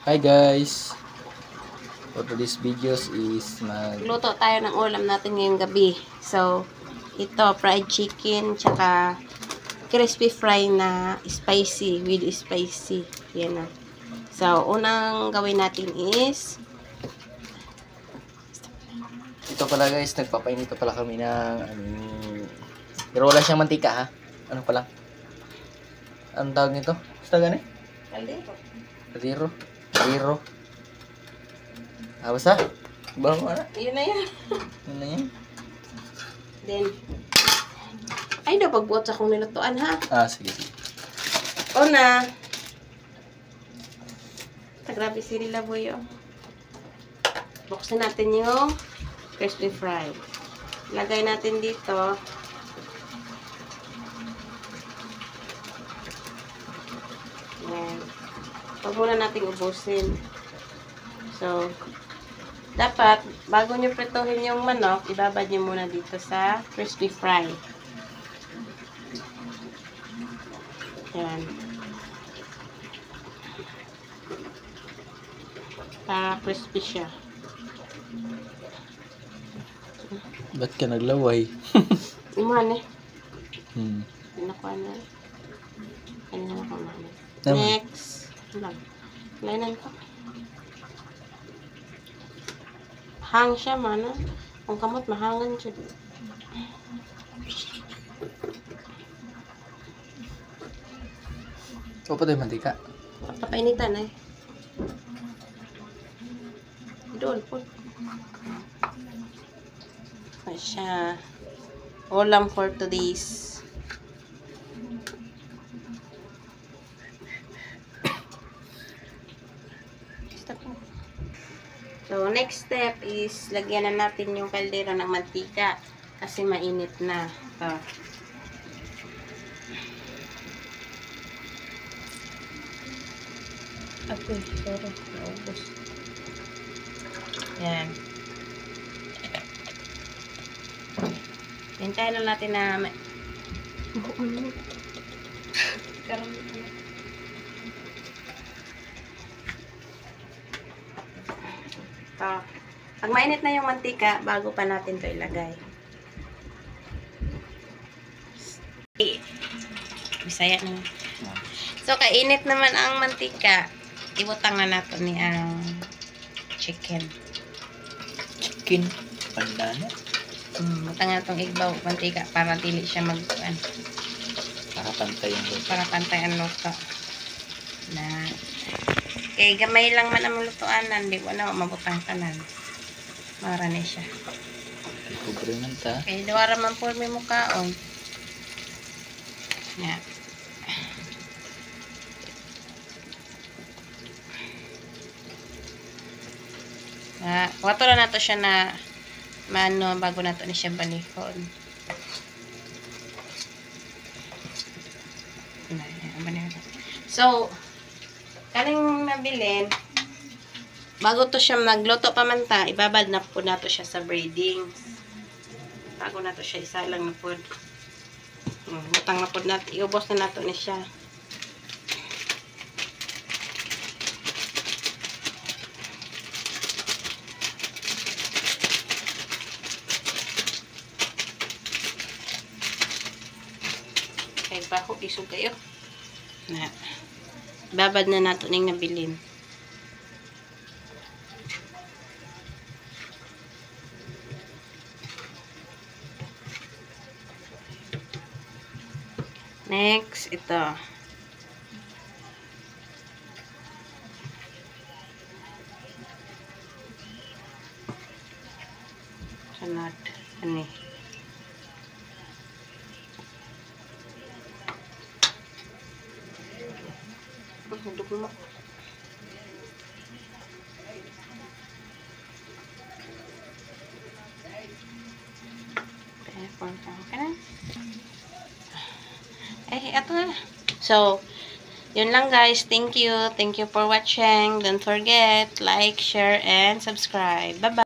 Hi guys! For today's videos is Luto tayo ng ulam natin ngayong gabi. So, ito, fried chicken, tsaka crispy fry na spicy, with spicy. Yan na. So, unang gawin natin is ito pala guys, nagpapainito pala kami ng pero wala siyang mantika ha. Ano pala? Anong tawag nito? Basta gani? kaldero. Kaldero. Kaldero. Basta? Bawa mo na. Yun na yan. Yun na yan. Then, ay daw pagbuot sa kong nilutuan ha. Sige. Una, grabe si Lila Boy, oh. Buksan natin yung crispy fry. Lagay natin dito. Ayan. Huwag muna natin ubusin. So, dapat, bago nyo prituhin yung manok, ibabad nyo muna dito sa crispy fry. Ayan. Para crispy siya. Ba't ka naglaway? Iman eh. Nakuha na. Ano na ako namin. Next. Lainan ko. Hang siya man. Ang kamot mahangan siya. O pa tayo mantika. Papainitan eh. Doon po. Siya. Ulam for today's. So, next step is lagyan na natin yung kaldero ng mantika kasi mainit na. Ito. Okay, sorry. Naubos. Yan. Hintayin na natin na pag mainit na yung mantika, bago pa natin to ilagay. Bisaya na. So, kainit naman ang mantika. Ibutang na nato ni ang chicken. Chicken. Pandana. Butang na itong igbaw mantika para dili siya magkuan. Para pantay ang luto. Para pantay ang luto. Na kay gamay lang man ang lutuanan, di ko na mabutang tanan. Mara na siya. Ikubre man ta. Kay duwara man po may mukaon. Yan. Wato na nato siya na mano bago nato ni siya balihon. So, kaning nabilin, bago to siya magluto pa man ta, ibabad na po nato siya sa breading. Bago nato siya isalang na po. Butang na po nato, iubos na nato ni siya. Kay baho, isog kayo. Na, babad na nato ning nabilin. Next, ito. Sunod. Ano eh. Dugo mo. Ito na. So, yun lang guys. Thank you. Thank you for watching. Don't forget, like, share, and subscribe. Bye-bye.